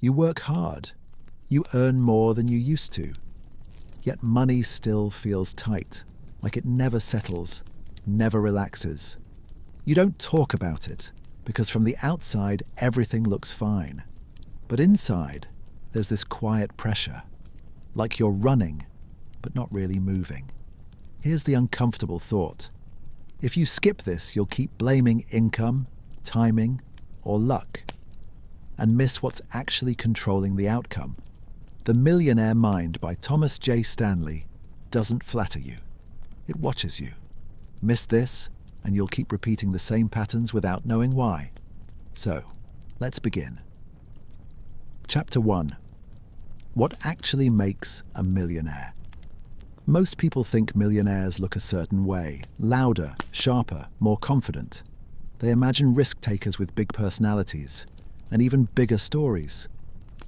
You work hard. You earn more than you used to. Yet money still feels tight, like it never settles, never relaxes. You don't talk about it, because from the outside everything looks fine. But inside, there's this quiet pressure, like you're running, but not really moving. Here's the uncomfortable thought. If you skip this, you'll keep blaming income, timing, or luck, and miss what's actually controlling the outcome. The Millionaire Mind by Thomas J. Stanley doesn't flatter you. It watches you. Miss this, and you'll keep repeating the same patterns without knowing why. So, let's begin. Chapter 1. What actually makes a millionaire? Most people think millionaires look a certain way, louder, sharper, more confident. They imagine risk-takers with big personalities, and even bigger stories.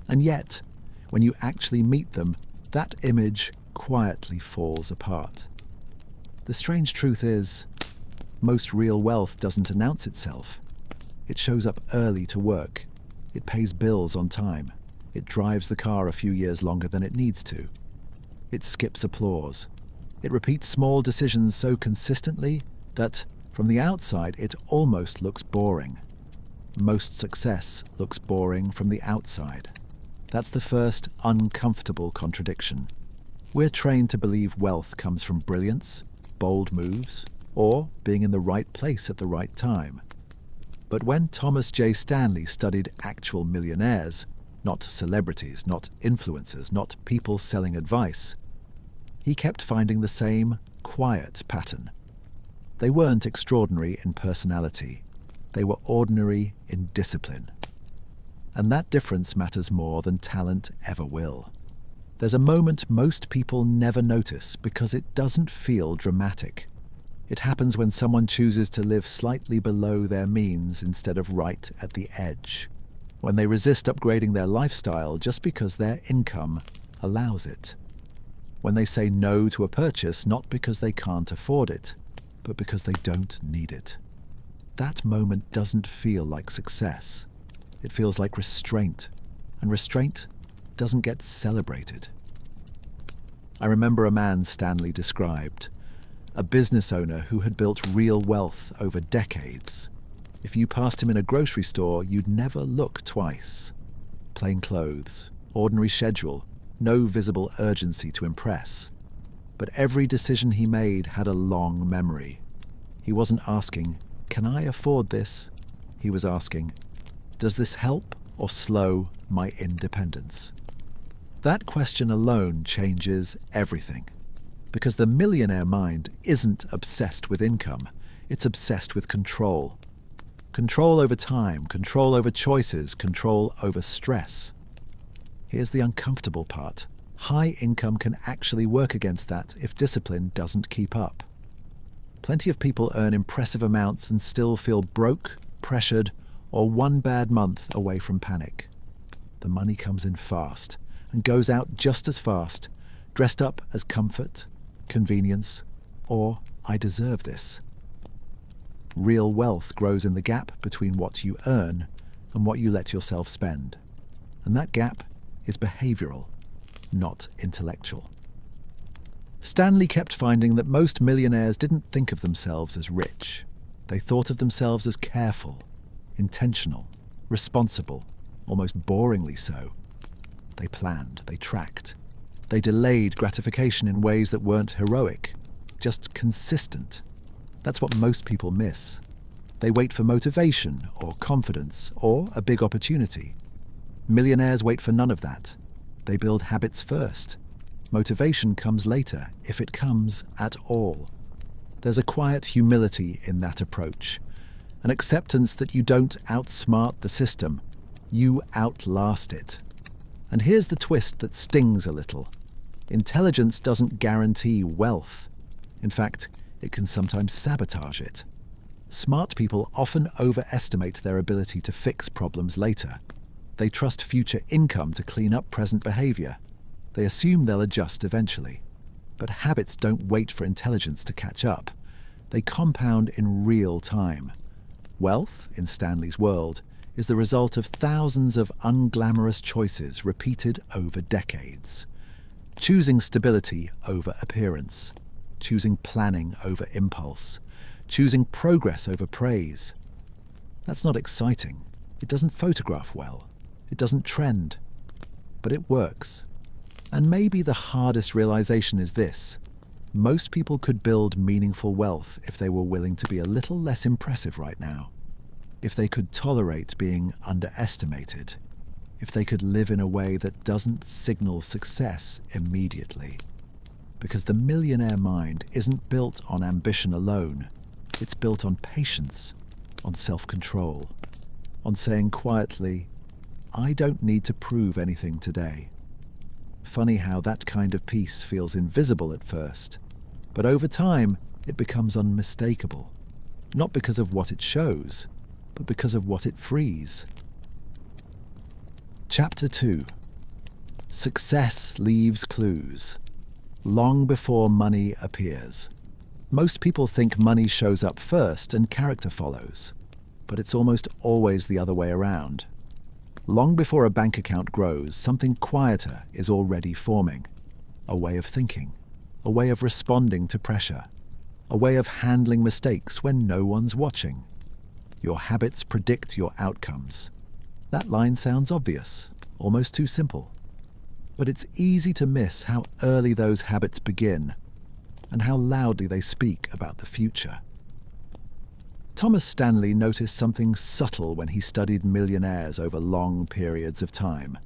And yet, when you actually meet them, that image quietly falls apart. The strange truth is, most real wealth doesn't announce itself. It shows up early to work. It pays bills on time. It drives the car a few years longer than it needs to. It skips applause. It repeats small decisions so consistently that, from the outside, it almost looks boring. Most success looks boring from the outside. That's the first uncomfortable contradiction. We're trained to believe wealth comes from brilliance, bold moves, or being in the right place at the right time. But when Thomas J. Stanley studied actual millionaires, not celebrities, not influencers, not people selling advice, he kept finding the same quiet pattern. They weren't extraordinary in personality. They were ordinary in discipline. And that difference matters more than talent ever will. There's a moment most people never notice because it doesn't feel dramatic. It happens when someone chooses to live slightly below their means instead of right at the edge. When they resist upgrading their lifestyle just because their income allows it. When they say no to a purchase not because they can't afford it, but because they don't need it. That moment doesn't feel like success. It feels like restraint, and restraint doesn't get celebrated. I remember a man Stanley described, a business owner who had built real wealth over decades. If you passed him in a grocery store, you'd never look twice. Plain clothes, ordinary schedule, no visible urgency to impress. But every decision he made had a long memory. He wasn't asking, "Can I afford this?" He was asking, "Does this help or slow my independence?" That question alone changes everything. Because the millionaire mind isn't obsessed with income, it's obsessed with control. Control over time, control over choices, control over stress. Here's the uncomfortable part. High income can actually work against that if discipline doesn't keep up. Plenty of people earn impressive amounts and still feel broke, pressured, or one bad month away from panic. The money comes in fast and goes out just as fast, dressed up as comfort, convenience, or "I deserve this." Real wealth grows in the gap between what you earn and what you let yourself spend. And that gap is behavioral, not intellectual. Stanley kept finding that most millionaires didn't think of themselves as rich. They thought of themselves as careful, intentional, responsible, almost boringly so. They planned, they tracked. They delayed gratification in ways that weren't heroic, just consistent. That's what most people miss. They wait for motivation or confidence or a big opportunity. Millionaires wait for none of that. They build habits first. Motivation comes later, if it comes at all. There's a quiet humility in that approach, an acceptance that you don't outsmart the system, you outlast it. And here's the twist that stings a little. Intelligence doesn't guarantee wealth. In fact, it can sometimes sabotage it. Smart people often overestimate their ability to fix problems later. They trust future income to clean up present behavior. They assume they'll adjust eventually. But habits don't wait for intelligence to catch up. They compound in real time. Wealth, in Stanley's world, is the result of thousands of unglamorous choices repeated over decades. Choosing stability over appearance, choosing planning over impulse, choosing progress over praise. That's not exciting. It doesn't photograph well. It doesn't trend. But it works. And maybe the hardest realization is this: most people could build meaningful wealth if they were willing to be a little less impressive right now. If they could tolerate being underestimated. If they could live in a way that doesn't signal success immediately. Because the millionaire mind isn't built on ambition alone. It's built on patience, on self-control, on saying quietly, I don't need to prove anything today. Funny how that kind of peace feels invisible at first, but over time it becomes unmistakable, not because of what it shows, but because of what it frees. Chapter 2. Success leaves clues. Long before money appears. Most people think money shows up first and character follows, but it's almost always the other way around. Long before a bank account grows, something quieter is already forming. A way of thinking, a way of responding to pressure, a way of handling mistakes when no one's watching. Your habits predict your outcomes. That line sounds obvious, almost too simple. But it's easy to miss how early those habits begin and how loudly they speak about the future. Thomas Stanley noticed something subtle when he studied millionaires over long periods of time.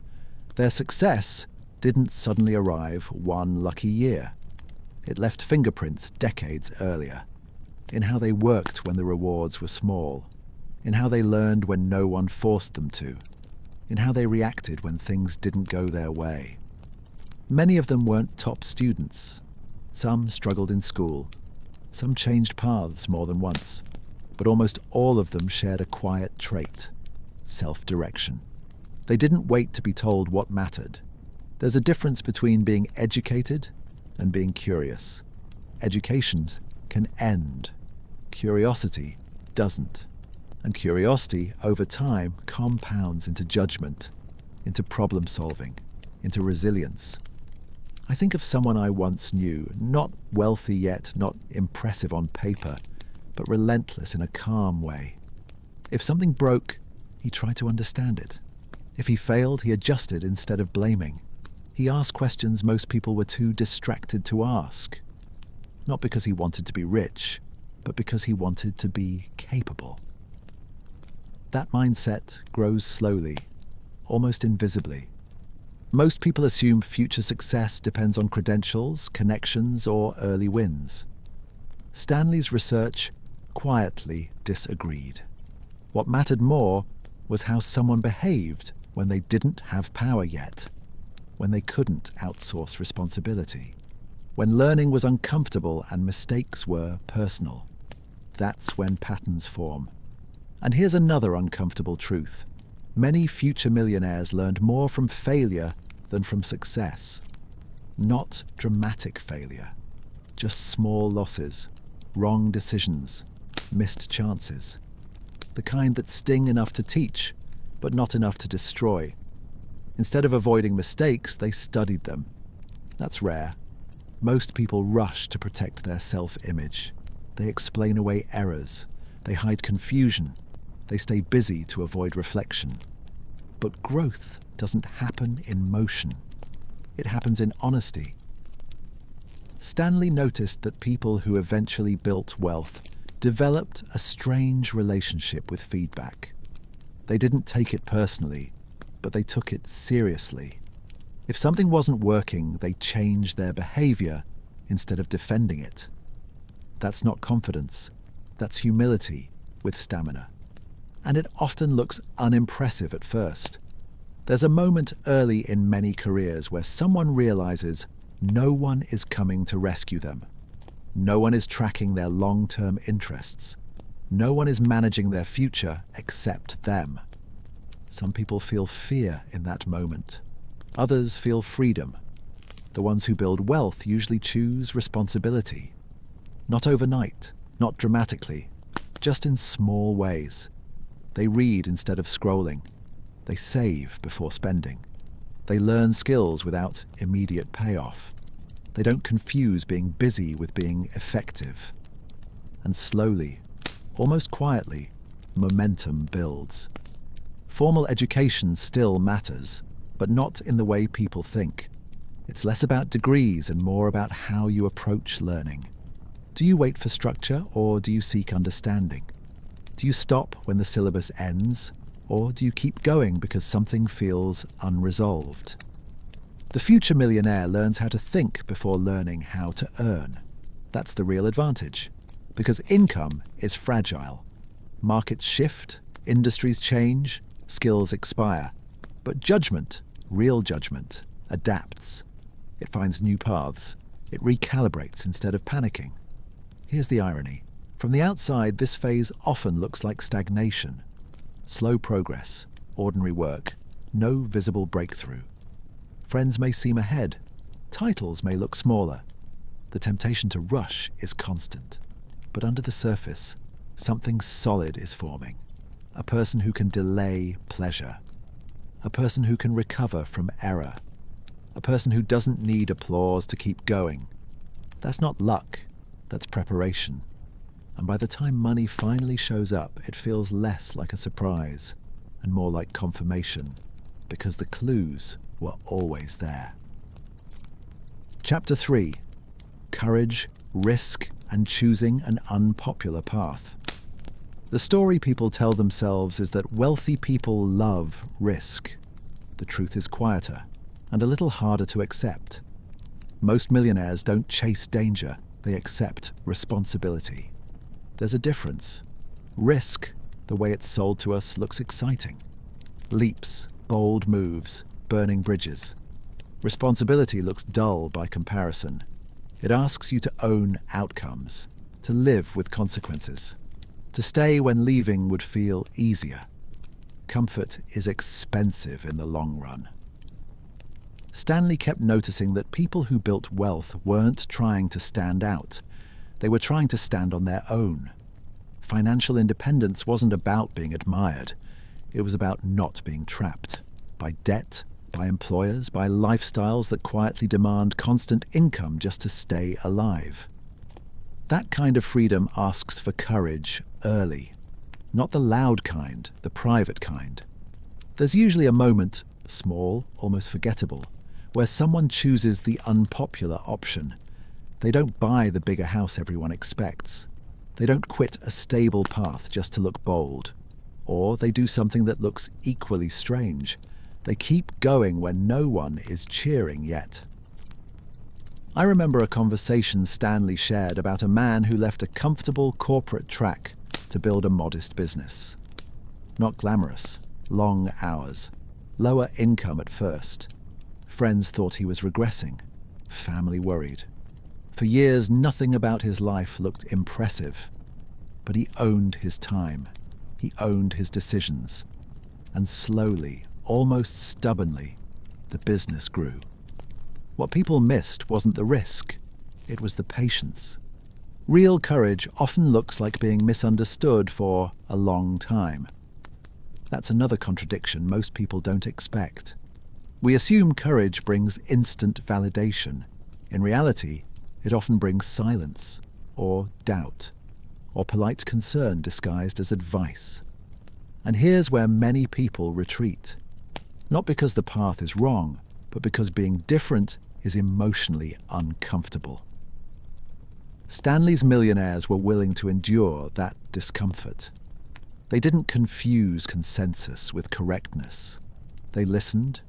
Their success didn't suddenly arrive one lucky year. It left fingerprints decades earlier, in how they worked when the rewards were small, in how they learned when no one forced them to, in how they reacted when things didn't go their way. Many of them weren't top students. Some struggled in school. Some changed paths more than once. But almost all of them shared a quiet trait: self-direction. They didn't wait to be told what mattered. There's a difference between being educated and being curious. Education can end. Curiosity doesn't. And curiosity, over time, compounds into judgment, into problem-solving, into resilience. I think of someone I once knew, not wealthy yet, not impressive on paper, but relentless in a calm way. If something broke, he tried to understand it. If he failed, he adjusted instead of blaming. He asked questions most people were too distracted to ask. Not because he wanted to be rich, but because he wanted to be capable. That mindset grows slowly, almost invisibly. Most people assume future success depends on credentials, connections, or early wins. Stanley's research quietly disagreed. What mattered more was how someone behaved when they didn't have power yet, when they couldn't outsource responsibility, when learning was uncomfortable and mistakes were personal. That's when patterns form. And here's another uncomfortable truth. Many future millionaires learned more from failure than from success. Not dramatic failure, just small losses, wrong decisions, missed chances. The kind that sting enough to teach, but not enough to destroy. Instead of avoiding mistakes, they studied them. That's rare. Most people rush to protect their self-image. They explain away errors. They hide confusion. They stay busy to avoid reflection. But growth doesn't happen in motion. It happens in honesty. Stanley noticed that people who eventually built wealth developed a strange relationship with feedback. They didn't take it personally, but they took it seriously. If something wasn't working, they changed their behavior instead of defending it. That's not confidence. That's humility with stamina. And it often looks unimpressive at first. There's a moment early in many careers where someone realizes no one is coming to rescue them. No one is tracking their long-term interests. No one is managing their future except them. Some people feel fear in that moment. Others feel freedom. The ones who build wealth usually choose responsibility. Not overnight, not dramatically, just in small ways. They read instead of scrolling. They save before spending. They learn skills without immediate payoff. They don't confuse being busy with being effective. And slowly, almost quietly, momentum builds. Formal education still matters, but not in the way people think. It's less about degrees and more about how you approach learning. Do you wait for structure or do you seek understanding? Do you stop when the syllabus ends or do you keep going because something feels unresolved? The future millionaire learns how to think before learning how to earn. That's the real advantage, because income is fragile. Markets shift, industries change, skills expire, but judgment, real judgment, adapts. It finds new paths. It recalibrates instead of panicking. Here's the irony. From the outside, this phase often looks like stagnation. Slow progress, ordinary work, no visible breakthrough. Friends may seem ahead. Titles may look smaller. The temptation to rush is constant. But under the surface, something solid is forming. A person who can delay pleasure. A person who can recover from error. A person who doesn't need applause to keep going. That's not luck, that's preparation. And by the time money finally shows up, it feels less like a surprise and more like confirmation, because the clues were always there. Chapter 3. Courage, Risk, and Choosing an Unpopular Path. The story people tell themselves is that wealthy people love risk. The truth is quieter and a little harder to accept. Most millionaires don't chase danger, they accept responsibility. There's a difference. Risk, the way it's sold to us, looks exciting. Leaps, bold moves, burning bridges. Responsibility looks dull by comparison. It asks you to own outcomes, to live with consequences, to stay when leaving would feel easier. Comfort is expensive in the long run. Stanley kept noticing that people who built wealth weren't trying to stand out. They were trying to stand on their own. Financial independence wasn't about being admired. It was about not being trapped by debt, by employers, by lifestyles that quietly demand constant income just to stay alive. That kind of freedom asks for courage early. Not the loud kind, the private kind. There's usually a moment, small, almost forgettable, where someone chooses the unpopular option. They don't buy the bigger house everyone expects. They don't quit a stable path just to look bold. Or they do something that looks equally strange. They keep going when no one is cheering yet. I remember a conversation Stanley shared about a man who left a comfortable corporate track to build a modest business. Not glamorous, long hours, lower income at first. Friends thought he was regressing, family worried. For years, nothing about his life looked impressive, but he owned his time. He owned his decisions. And slowly, almost stubbornly, the business grew. What people missed wasn't the risk, it was the patience. Real courage often looks like being misunderstood for a long time. That's another contradiction most people don't expect. We assume courage brings instant validation. In reality, it often brings silence, or doubt, or polite concern disguised as advice. And here's where many people retreat. Not because the path is wrong, but because being different is emotionally uncomfortable. Stanley's millionaires were willing to endure that discomfort. They didn't confuse consensus with correctness. They listened,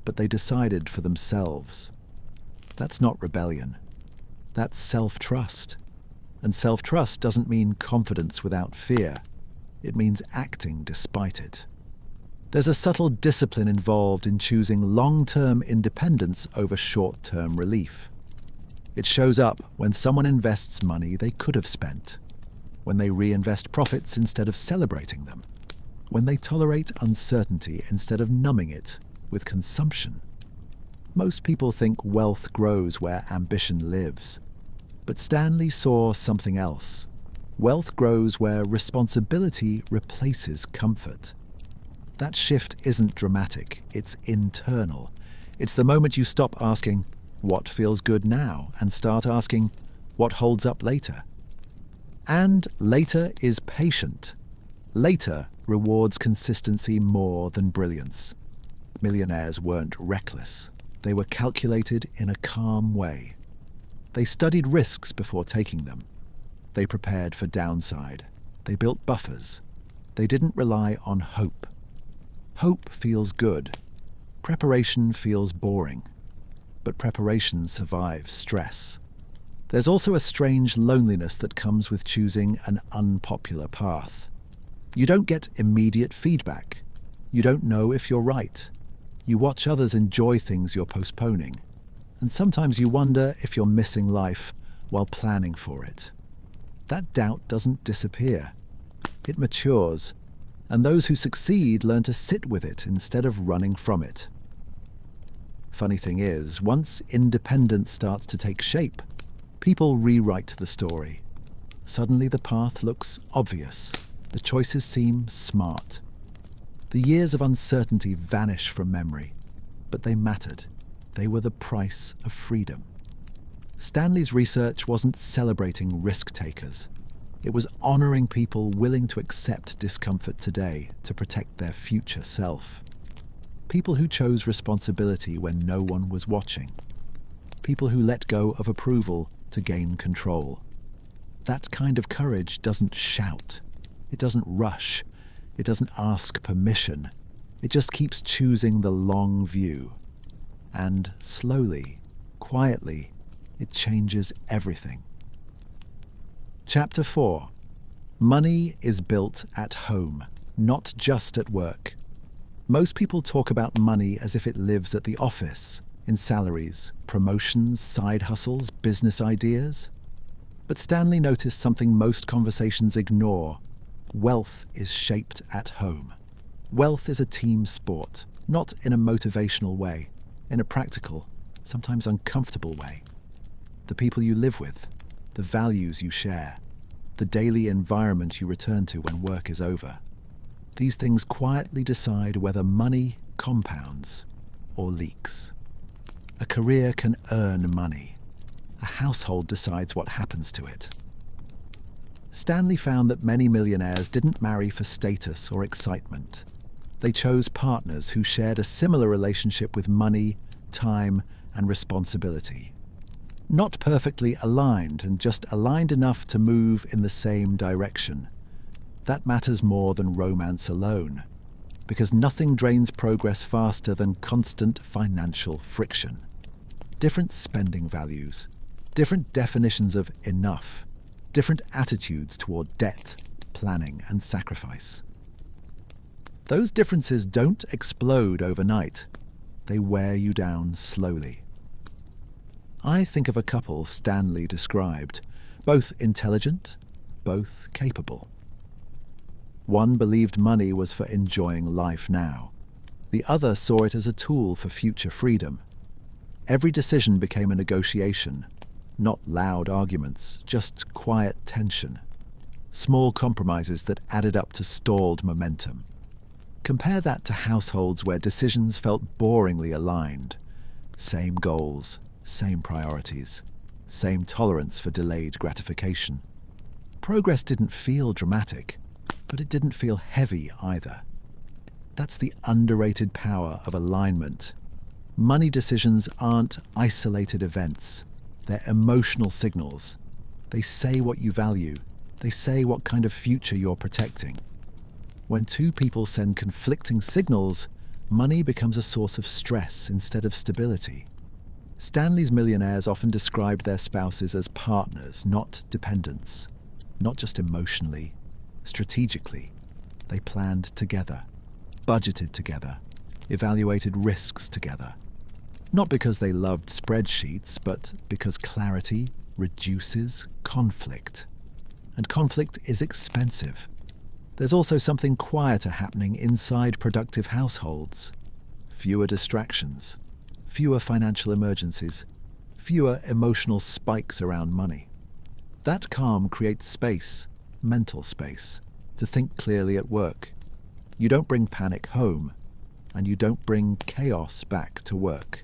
but they decided for themselves. That's not rebellion. That's self-trust. And self-trust doesn't mean confidence without fear. It means acting despite it. There's a subtle discipline involved in choosing long-term independence over short-term relief. It shows up when someone invests money they could have spent, when they reinvest profits instead of celebrating them, when they tolerate uncertainty instead of numbing it with consumption. Most people think wealth grows where ambition lives, but Stanley saw something else. Wealth grows where responsibility replaces comfort. That shift isn't dramatic, it's internal. It's the moment you stop asking, what feels good now, and start asking, what holds up later? And later is patient. Later rewards consistency more than brilliance. Millionaires weren't reckless. They were calculated in a calm way. They studied risks before taking them. They prepared for downside. They built buffers. They didn't rely on hope. Hope feels good. Preparation feels boring. But preparation survives stress. There's also a strange loneliness that comes with choosing an unpopular path. You don't get immediate feedback. You don't know if you're right. You watch others enjoy things you're postponing. And sometimes you wonder if you're missing life while planning for it. That doubt doesn't disappear. It matures, and those who succeed learn to sit with it instead of running from it. Funny thing is, once independence starts to take shape, people rewrite the story. Suddenly the path looks obvious. The choices seem smart. The years of uncertainty vanish from memory, but they mattered. They were the price of freedom. Stanley's research wasn't celebrating risk-takers. It was honoring people willing to accept discomfort today to protect their future self. People who chose responsibility when no one was watching. People who let go of approval to gain control. That kind of courage doesn't shout. It doesn't rush. It doesn't ask permission. It just keeps choosing the long view. And slowly, quietly, it changes everything. Chapter 4. Money is built at home, not just at work. Most people talk about money as if it lives at the office, in salaries, promotions, side hustles, business ideas. But Stanley noticed something most conversations ignore. Wealth is shaped at home. Wealth is a team sport, not in a motivational way, in a practical, sometimes uncomfortable way. The people you live with, the values you share, the daily environment you return to when work is over. These things quietly decide whether money compounds or leaks. A career can earn money. A household decides what happens to it. Stanley found that many millionaires didn't marry for status or excitement. They chose partners who shared a similar relationship with money, time, and responsibility. Not perfectly aligned, and just aligned enough to move in the same direction. That matters more than romance alone, because nothing drains progress faster than constant financial friction. Different spending values, different definitions of enough, different attitudes toward debt, planning, and sacrifice. Those differences don't explode overnight. They wear you down slowly. I think of a couple Stanley described, both intelligent, both capable. One believed money was for enjoying life now. The other saw it as a tool for future freedom. Every decision became a negotiation, not loud arguments, just quiet tension. Small compromises that added up to stalled momentum. Compare that to households where decisions felt boringly aligned. Same goals, same priorities, same tolerance for delayed gratification. Progress didn't feel dramatic, but it didn't feel heavy either. That's the underrated power of alignment. Money decisions aren't isolated events. They're emotional signals. They say what you value. They say what kind of future you're protecting. When two people send conflicting signals, money becomes a source of stress instead of stability. Stanley's millionaires often described their spouses as partners, not dependents. Not just emotionally, strategically. They planned together, budgeted together, evaluated risks together. Not because they loved spreadsheets, but because clarity reduces conflict. And conflict is expensive. There's also something quieter happening inside productive households. Fewer distractions, fewer financial emergencies, fewer emotional spikes around money. That calm creates space, mental space, to think clearly at work. You don't bring panic home, and you don't bring chaos back to work.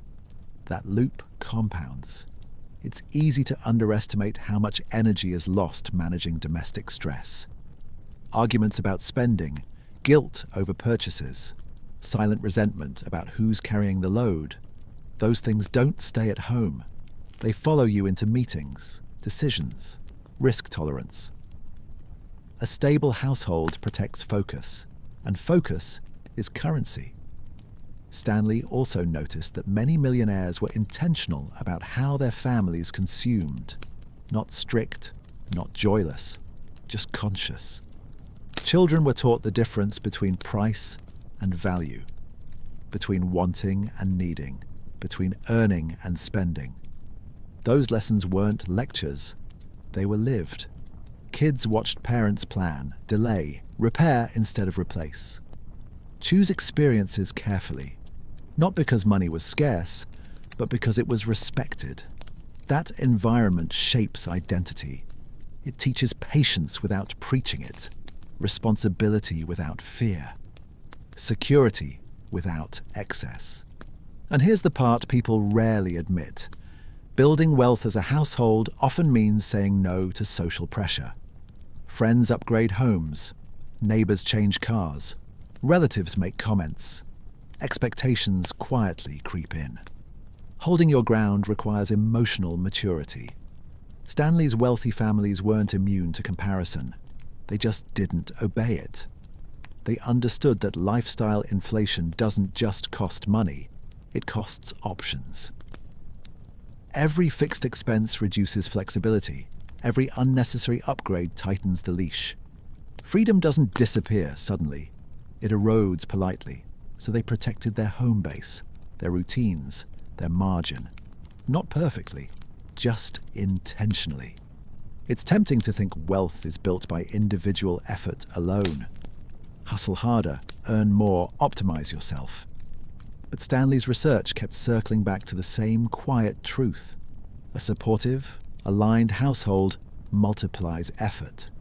That loop compounds. It's easy to underestimate how much energy is lost managing domestic stress. Arguments about spending, guilt over purchases, silent resentment about who's carrying the load. Those things don't stay at home. They follow you into meetings, decisions, risk tolerance. A stable household protects focus, and focus is currency. Stanley also noticed that many millionaires were intentional about how their families consumed. Not strict, not joyless, just conscious. Children were taught the difference between price and value, between wanting and needing, between earning and spending. Those lessons weren't lectures, they were lived. Kids watched parents plan, delay, repair instead of replace. Choose experiences carefully, not because money was scarce, but because it was respected. That environment shapes identity. It teaches patience without preaching it, responsibility without fear, security without excess. And here's the part people rarely admit. Building wealth as a household often means saying no to social pressure. Friends upgrade homes, neighbors change cars, relatives make comments. Expectations quietly creep in. Holding your ground requires emotional maturity. Stanley's wealthy families weren't immune to comparison. They just didn't obey it. They understood that lifestyle inflation doesn't just cost money, it costs options. Every fixed expense reduces flexibility. Every unnecessary upgrade tightens the leash. Freedom doesn't disappear suddenly. It erodes politely. So they protected their home base, their routines, their margin. Not perfectly, just intentionally. It's tempting to think wealth is built by individual effort alone. Hustle harder, earn more, optimize yourself. But Stanley's research kept circling back to the same quiet truth. A supportive, aligned household multiplies effort.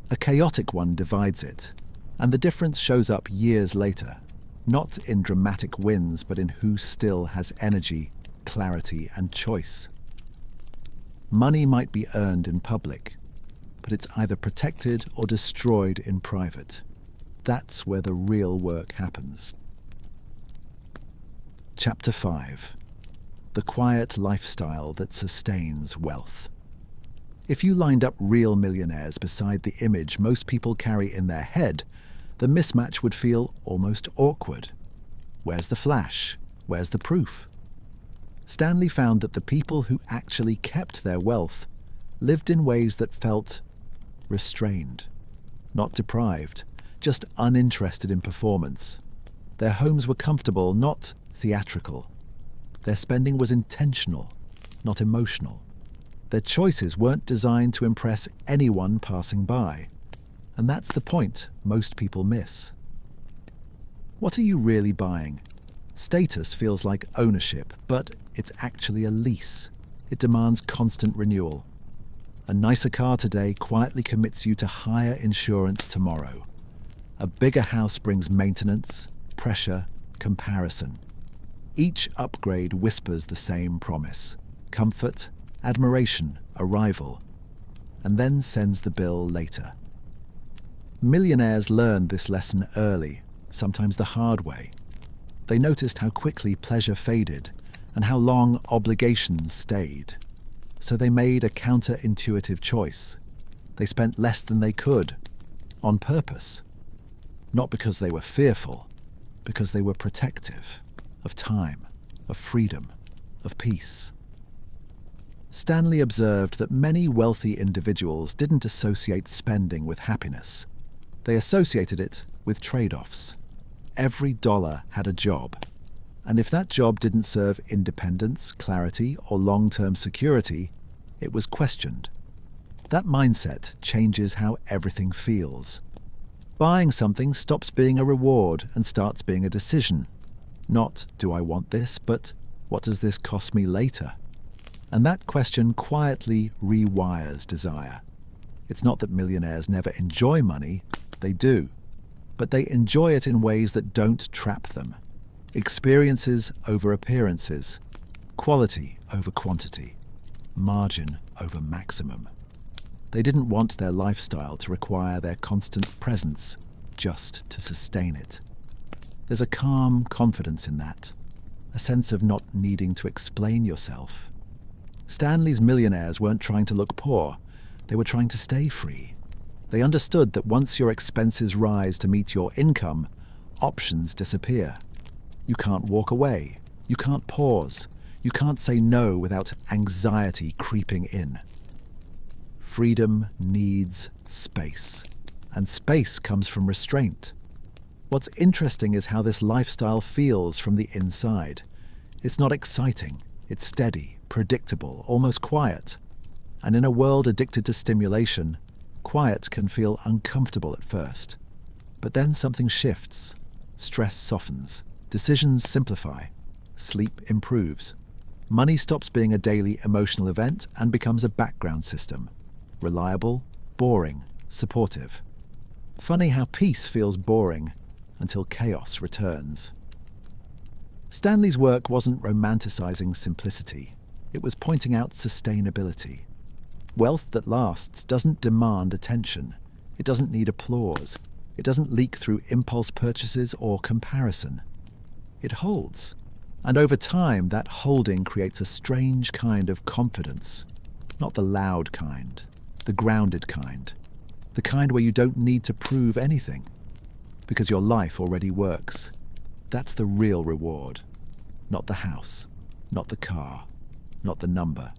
A chaotic one divides it. And the difference shows up years later, not in dramatic wins, but in who still has energy, clarity, and choice. Money might be earned in public, but it's either protected or destroyed in private. That's where the real work happens. Chapter 5. The quiet lifestyle that sustains wealth. If you lined up real millionaires beside the image most people carry in their head, the mismatch would feel almost awkward. Where's the flash? Where's the proof? Stanley found that the people who actually kept their wealth lived in ways that felt restrained, not deprived, just uninterested in performance. Their homes were comfortable, not theatrical. Their spending was intentional, not emotional. Their choices weren't designed to impress anyone passing by. And that's the point most people miss. What are you really buying? Status feels like ownership, but it's actually a lease. It demands constant renewal. A nicer car today quietly commits you to higher insurance tomorrow. A bigger house brings maintenance, pressure, comparison. Each upgrade whispers the same promise: comfort, admiration, arrival, and then sends the bill later. Millionaires learned this lesson early, sometimes the hard way. They noticed how quickly pleasure faded and how long obligations stayed. So they made a counterintuitive choice. They spent less than they could, on purpose. Not because they were fearful, because they were protective of time, of freedom, of peace. Stanley observed that many wealthy individuals didn't associate spending with happiness. They associated it with trade-offs. Every dollar had a job. And if that job didn't serve independence, clarity, or long-term security, it was questioned. That mindset changes how everything feels. Buying something stops being a reward and starts being a decision. Not, do I want this, but what does this cost me later? And that question quietly rewires desire. It's not that millionaires never enjoy money, they do. But they enjoy it in ways that don't trap them. Experiences over appearances, quality over quantity, margin over maximum. They didn't want their lifestyle to require their constant presence just to sustain it. There's a calm confidence in that, a sense of not needing to explain yourself. Stanley's millionaires weren't trying to look poor, they were trying to stay free. They understood that once your expenses rise to meet your income, options disappear. You can't walk away, you can't pause, you can't say no without anxiety creeping in. Freedom needs space, and space comes from restraint. What's interesting is how this lifestyle feels from the inside. It's not exciting, it's steady, predictable, almost quiet. And in a world addicted to stimulation, quiet can feel uncomfortable at first. But then something shifts. Stress softens, decisions simplify, sleep improves. Money stops being a daily emotional event and becomes a background system. Reliable, boring, supportive. Funny how peace feels boring until chaos returns. Stanley's work wasn't romanticizing simplicity. It was pointing out sustainability. Wealth that lasts doesn't demand attention. It doesn't need applause. It doesn't leak through impulse purchases or comparison. It holds. And over time, that holding creates a strange kind of confidence. Not the loud kind, the grounded kind. The kind where you don't need to prove anything, because your life already works. That's the real reward. Not the house, not the car, not the number,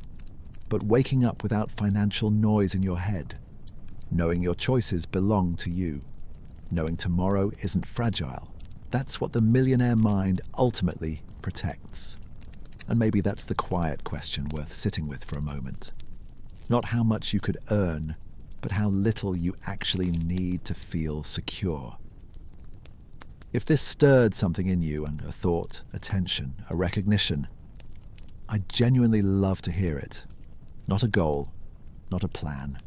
but waking up without financial noise in your head, knowing your choices belong to you, knowing tomorrow isn't fragile. That's what the millionaire mind ultimately protects. And maybe that's the quiet question worth sitting with for a moment. Not how much you could earn, but how little you actually need to feel secure. If this stirred something in you, and a thought, a tension, a recognition, I'd genuinely love to hear it. Not a goal, not a plan,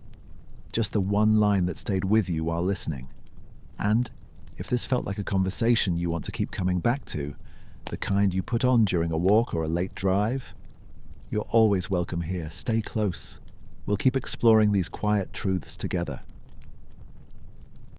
just the one line that stayed with you while listening. And if this felt like a conversation you want to keep coming back to, the kind you put on during a walk or a late drive, you're always welcome here. Stay close. We'll keep exploring these quiet truths together.